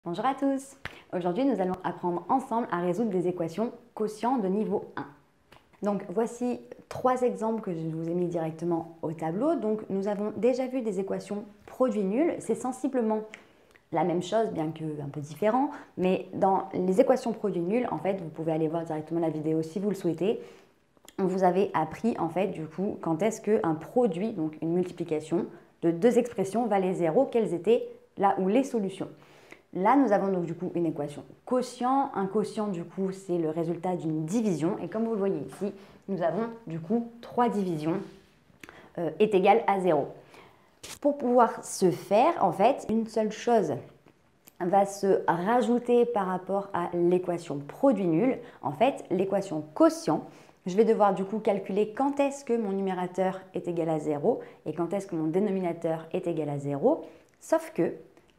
Bonjour à tous! Aujourd'hui, nous allons apprendre ensemble à résoudre des équations quotient de niveau 1. Donc, voici 3 exemples que je vous ai mis directement au tableau. Donc, nous avons déjà vu des équations produit nul. C'est sensiblement la même chose, bien que un peu différent. Mais dans les équations produit nul, en fait, vous pouvez aller voir directement la vidéo si vous le souhaitez. On vous avait appris, en fait, du coup, quand est-ce qu'un produit, donc une multiplication de deux expressions valait 0, quelles étaient là où les solutions. Là, nous avons donc du coup une équation quotient. Un quotient, du coup, c'est le résultat d'une division. Et comme vous le voyez ici, nous avons du coup 3 divisions est égale à 0. Pour pouvoir se faire, en fait, une seule chose va se rajouter par rapport à l'équation produit nul. En fait, l'équation quotient, je vais devoir du coup calculer quand est-ce que mon numérateur est égal à 0 et quand est-ce que mon dénominateur est égal à 0. Sauf que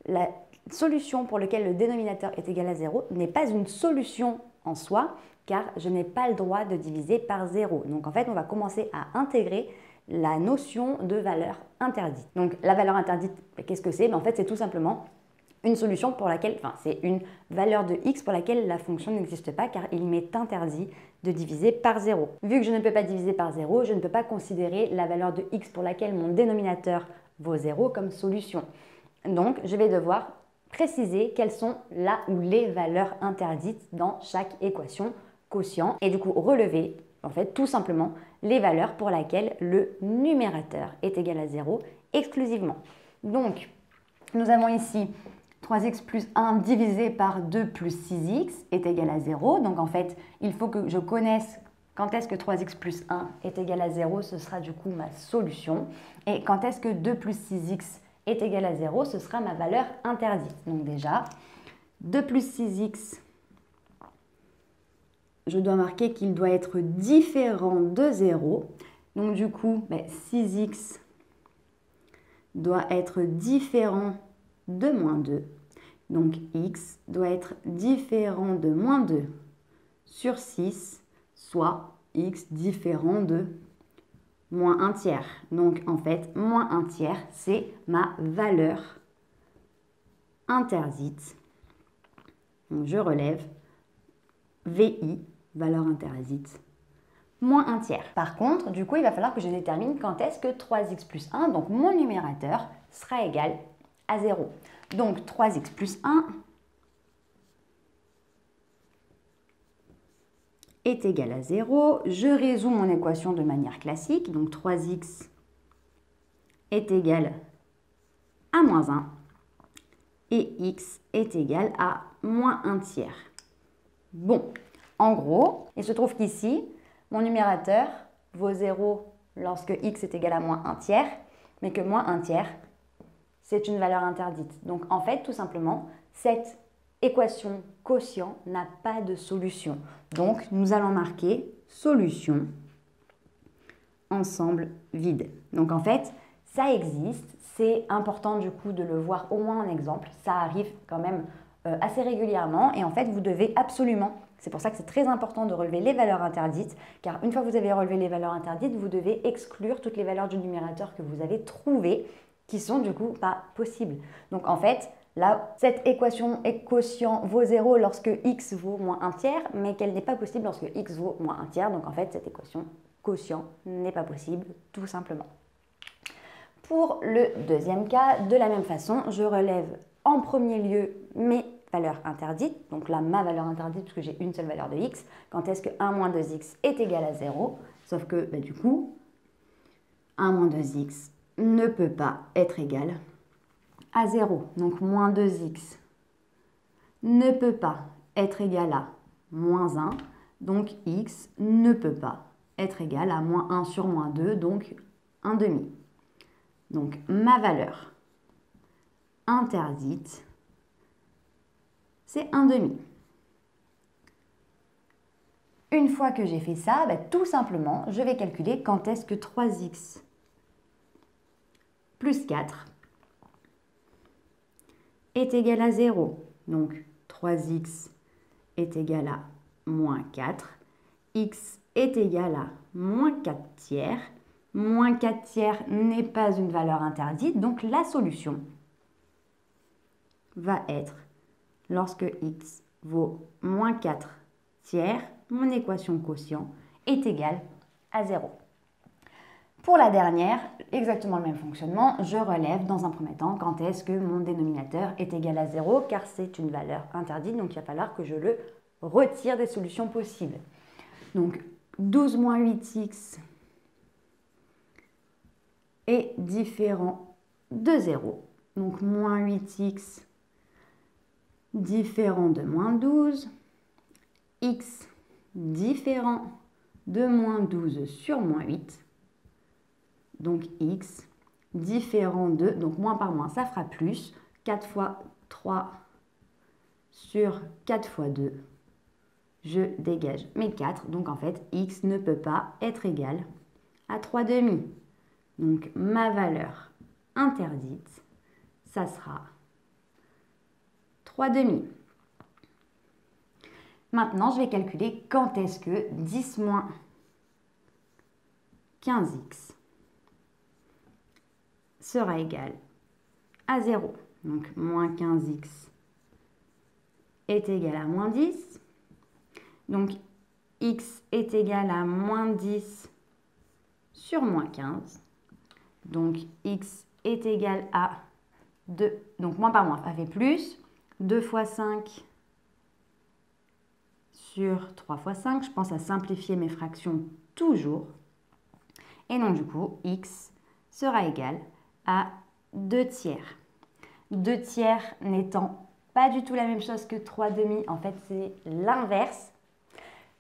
la solution pour laquelle le dénominateur est égal à 0 n'est pas une solution en soi, car je n'ai pas le droit de diviser par 0. Donc en fait, on va commencer à intégrer la notion de valeur interdite. Donc la valeur interdite, qu'est-ce que c'est? En fait, c'est tout simplement une solution pour laquelle, c'est une valeur de x pour laquelle la fonction n'existe pas, car il m'est interdit de diviser par 0. Vu que je ne peux pas diviser par 0, je ne peux pas considérer la valeur de x pour laquelle mon dénominateur vaut 0 comme solution. Donc, je vais devoir préciser quelles sont là ou les valeurs interdites dans chaque équation quotient et du coup relever en fait tout simplement les valeurs pour lesquelles le numérateur est égal à 0 exclusivement. Donc, nous avons ici 3x plus 1 divisé par 2 plus 6x est égal à 0. Donc en fait, il faut que je connaisse quand est-ce que 3x plus 1 est égal à 0, ce sera du coup ma solution. Et quand est-ce que 2 plus 6x est égal à 0, ce sera ma valeur interdite. Donc déjà, 2 plus 6x, je dois marquer qu'il doit être différent de 0. Donc du coup, 6x doit être différent de moins 2. Donc x doit être différent de moins 2 sur 6, soit x différent de moins 1 tiers. Donc en fait, moins 1 tiers, c'est ma valeur interdite. Donc je relève VI, valeur interdite, moins 1 tiers. Par contre, du coup, il va falloir que je détermine quand est-ce que 3x plus 1, donc mon numérateur, sera égal à 0. Donc 3x plus 1 est égal à 0. Je résous mon équation de manière classique. Donc 3x est égal à moins 1 et x est égal à moins 1 tiers. Bon, en gros, il se trouve qu'ici, mon numérateur vaut 0 lorsque x est égal à moins 1 tiers, mais que moins 1 tiers, c'est une valeur interdite. Donc en fait, tout simplement, cette équation quotient n'a pas de solution. Donc nous allons marquer solution ensemble vide. Donc en fait, ça existe. C'est important du coup de le voir au moins en exemple. Ça arrive quand même assez régulièrement et en fait, vous devez absolument, c'est pour ça que c'est très important de relever les valeurs interdites, car une fois que vous avez relevé les valeurs interdites, vous devez exclure toutes les valeurs du numérateur que vous avez trouvées qui sont du coup pas possibles. Donc en fait, là, cette équation est quotient vaut 0 lorsque x vaut moins 1 tiers, mais qu'elle n'est pas possible lorsque x vaut moins 1 tiers. Donc en fait, cette équation quotient n'est pas possible, tout simplement. Pour le deuxième cas, de la même façon, je relève en premier lieu mes valeurs interdites. Donc là, ma valeur interdite, puisque j'ai une seule valeur de x. Quand est-ce que 1 moins 2x est égal à 0? Sauf que, du coup, 1 moins 2x ne peut pas être égal à 0. Donc, moins 2x ne peut pas être égal à moins 1. Donc, x ne peut pas être égal à moins 1 sur moins 2, donc 1 demi. Donc, ma valeur interdite, c'est 1 demi. Une fois que j'ai fait ça, tout simplement, je vais calculer quand est-ce que 3x plus 4 est égal à 0. Donc 3x est égal à moins 4. X est égal à moins 4 tiers. Moins 4 tiers n'est pas une valeur interdite. Donc la solution va être lorsque x vaut moins 4 tiers, mon équation quotient est égale à 0. Pour la dernière, exactement le même fonctionnement, je relève dans un premier temps quand est-ce que mon dénominateur est égal à 0, car c'est une valeur interdite, donc il va falloir que je le retire des solutions possibles. Donc 12 moins 8x est différent de 0, donc moins 8x différent de moins 12, x différent de moins 12 sur moins 8, donc x différent de, donc moins par moins, ça fera plus, 4 fois 3 sur 4 fois 2, je dégage mes 4, donc en fait, x ne peut pas être égal à 3/2. Donc ma valeur interdite, ça sera 3/2. Maintenant, je vais calculer quand est-ce que 10 moins 15x sera égal à 0. Donc, moins 15x est égal à moins 10. Donc, x est égal à moins 10 sur moins 15. Donc, x est égal à 2. Donc, moins par moins, ça fait plus. 2 fois 5 sur 3 fois 5. Je pense à simplifier mes fractions toujours. Et donc, du coup, x sera égal à 2 tiers. 2 tiers n'étant pas du tout la même chose que 3/2. En fait, c'est l'inverse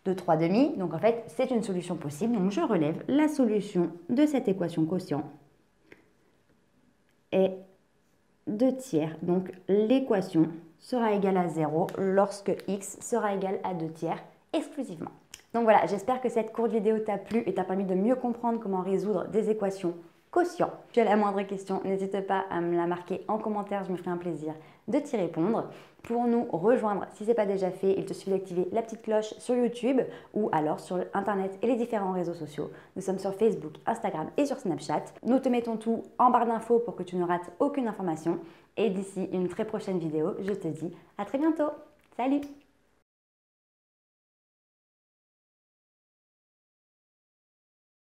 de 3/2. Donc, en fait, c'est une solution possible. Donc, je relève la solution de cette équation quotient est 2 tiers. Donc, l'équation sera égale à 0 lorsque x sera égal à 2 tiers exclusivement. Donc voilà, j'espère que cette courte vidéo t'a plu et t'a permis de mieux comprendre comment résoudre des équations quotient. Si tu as la moindre question, n'hésite pas à me la marquer en commentaire, je me ferai un plaisir de t'y répondre. Pour nous rejoindre, si ce n'est pas déjà fait, il te suffit d'activer la petite cloche sur YouTube ou alors sur Internet et les différents réseaux sociaux. Nous sommes sur Facebook, Instagram et sur Snapchat. Nous te mettons tout en barre d'infos pour que tu ne rates aucune information. Et d'ici une très prochaine vidéo, je te dis à très bientôt. Salut!